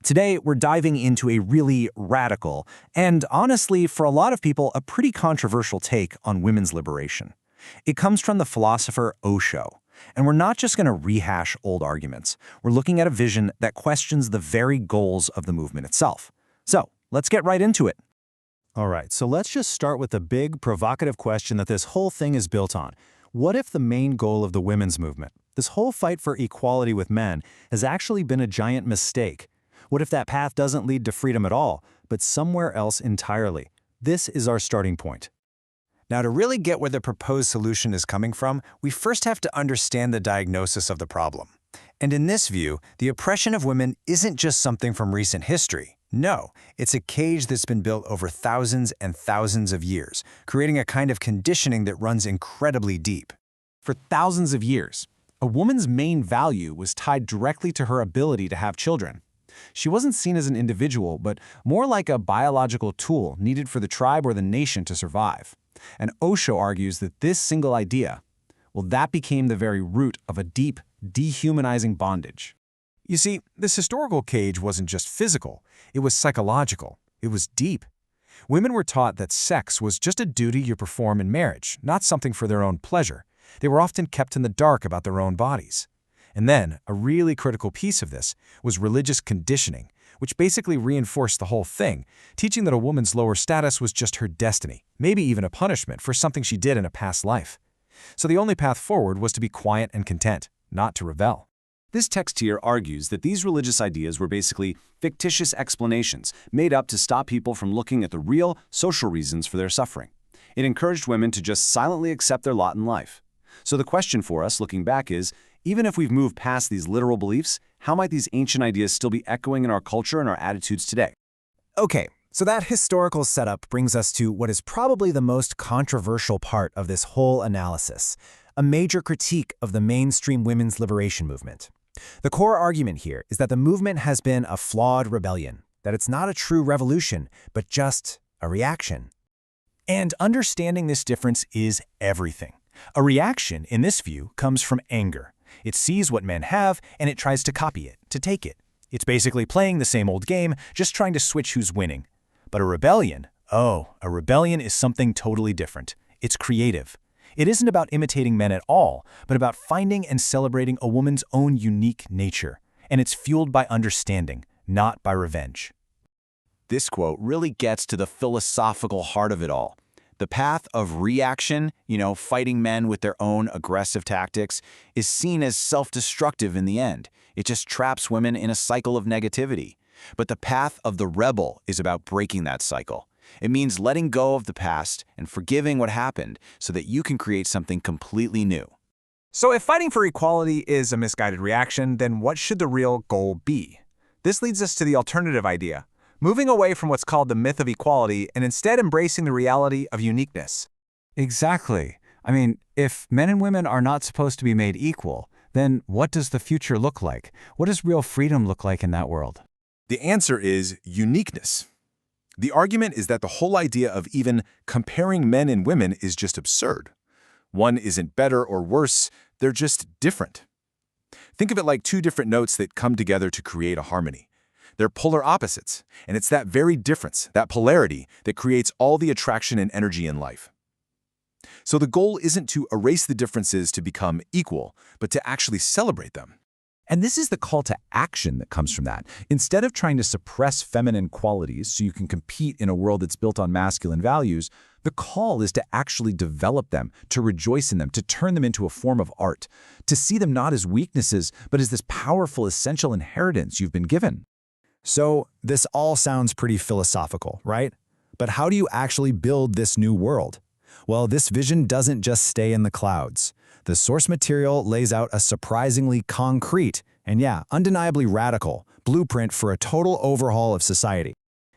Today, we're diving into a really radical, and honestly, for a lot of people, a pretty controversial take on women's liberation. It comes from the philosopher Osho, and we're not just going to rehash old arguments. We're looking at a vision that questions the very goals of the movement itself. So, let's get right into it. All right, so let's just start with the big, provocative question that this whole thing is built on. What if the main goal of the women's movement, this whole fight for equality with men, has actually been a giant mistake? What if that path doesn't lead to freedom at all, but somewhere else entirely? This is our starting point. Now, to really get where the proposed solution is coming from, we first have to understand the diagnosis of the problem. And in this view, the oppression of women isn't just something from recent history. No, it's a cage that's been built over thousands and thousands of years, creating a kind of conditioning that runs incredibly deep. For thousands of years, a woman's main value was tied directly to her ability to have children. She wasn't seen as an individual, but more like a biological tool needed for the tribe or the nation to survive. And Osho argues that this single idea, that became the very root of a deep, dehumanizing bondage. You see, this historical cage wasn't just physical, it was psychological, it was deep. Women were taught that sex was just a duty you perform in marriage, not something for their own pleasure. They were often kept in the dark about their own bodies. And then, a really critical piece of this was religious conditioning, which basically reinforced the whole thing, teaching that a woman's lower status was just her destiny, maybe even a punishment for something she did in a past life. So the only path forward was to be quiet and content, not to rebel. This text here argues that these religious ideas were basically fictitious explanations made up to stop people from looking at the real social reasons for their suffering. It encouraged women to just silently accept their lot in life. So the question for us, looking back, is, even if we've moved past these literal beliefs, how might these ancient ideas still be echoing in our culture and our attitudes today? Okay, so that historical setup brings us to what is probably the most controversial part of this whole analysis, a major critique of the mainstream women's liberation movement. The core argument here is that the movement has been a flawed rebellion, that it's not a true revolution, but just a reaction. And understanding this difference is everything. A reaction, in this view, comes from anger. It sees what men have, and it tries to copy it, to take it. It's basically playing the same old game, just trying to switch who's winning. But a rebellion is something totally different. It's creative. It isn't about imitating men at all, but about finding and celebrating a woman's own unique nature. And it's fueled by understanding, not by revenge. This quote really gets to the philosophical heart of it all. The path of reaction, fighting men with their own aggressive tactics, is seen as self-destructive in the end. It just traps women in a cycle of negativity. But the path of the rebel is about breaking that cycle. It means letting go of the past and forgiving what happened so that you can create something completely new. So if fighting for equality is a misguided reaction, then what should the real goal be? This leads us to the alternative idea, moving away from what's called the myth of equality and instead embracing the reality of uniqueness. Exactly. If men and women are not supposed to be made equal, then what does the future look like? What does real freedom look like in that world? The answer is uniqueness. The argument is that the whole idea of even comparing men and women is just absurd. One isn't better or worse, they're just different. Think of it like two different notes that come together to create a harmony. They're polar opposites, and it's that very difference, that polarity, that creates all the attraction and energy in life. So the goal isn't to erase the differences to become equal, but to actually celebrate them. And this is the call to action that comes from that. Instead of trying to suppress feminine qualities so you can compete in a world that's built on masculine values, the call is to actually develop them, to rejoice in them, to turn them into a form of art, to see them not as weaknesses, but as this powerful, essential inheritance you've been given. So this all sounds pretty philosophical, right? But how do you actually build this new world? Well, this vision doesn't just stay in the clouds. The source material lays out a surprisingly concrete and undeniably radical blueprint for a total overhaul of society.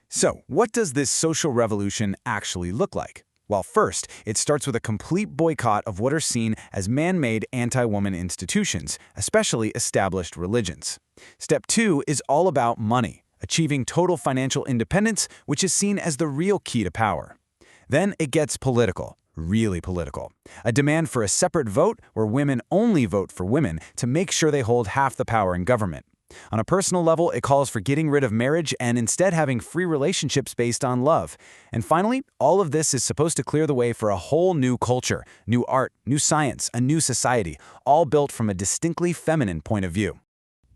So, what does this social revolution actually look like? Well, first, it starts with a complete boycott of what are seen as man-made anti-woman institutions, especially established religions. Step 2 is all about money, achieving total financial independence, which is seen as the real key to power. Then it gets political. Really political. A demand for a separate vote where women only vote for women to make sure they hold half the power in government. On a personal level, it calls for getting rid of marriage and instead having free relationships based on love. And finally, all of this is supposed to clear the way for a whole new culture, new art, new science, a new society, all built from a distinctly feminine point of view.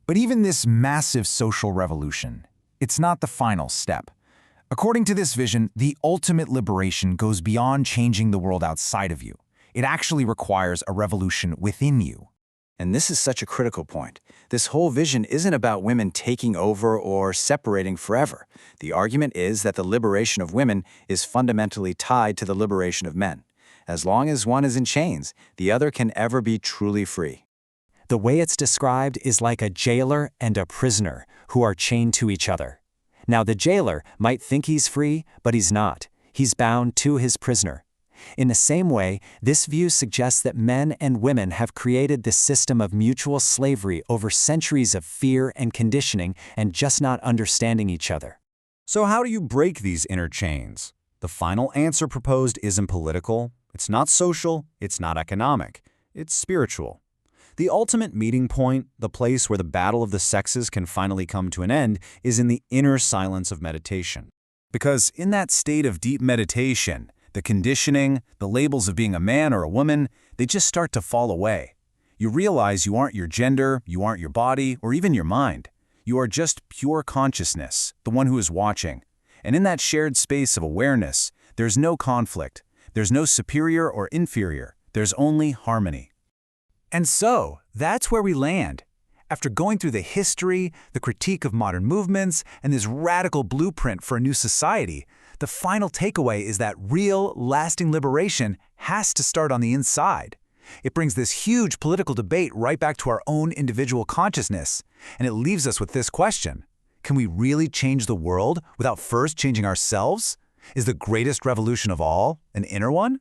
But even this massive social revolution, it's not the final step. According to this vision, the ultimate liberation goes beyond changing the world outside of you. It actually requires a revolution within you. And this is such a critical point. This whole vision isn't about women taking over or separating forever. The argument is that the liberation of women is fundamentally tied to the liberation of men. As long as one is in chains, the other can ever be truly free. The way it's described is like a jailer and a prisoner who are chained to each other. Now, the jailer might think he's free, but he's not. He's bound to his prisoner. In the same way, this view suggests that men and women have created this system of mutual slavery over centuries of fear and conditioning and just not understanding each other. So how do you break these inner chains? The final answer proposed isn't political, it's not social, it's not economic, it's spiritual. The ultimate meeting point, the place where the battle of the sexes can finally come to an end, is in the inner silence of meditation. Because in that state of deep meditation, the conditioning, the labels of being a man or a woman, they just start to fall away. You realize you aren't your gender, you aren't your body, or even your mind. You are just pure consciousness, the one who is watching. And in that shared space of awareness, there's no conflict. There's no superior or inferior. There's only harmony. And so, that's where we land. After going through the history, the critique of modern movements, and this radical blueprint for a new society, the final takeaway is that real, lasting liberation has to start on the inside. It brings this huge political debate right back to our own individual consciousness, and it leaves us with this question. Can we really change the world without first changing ourselves? Is the greatest revolution of all an inner one?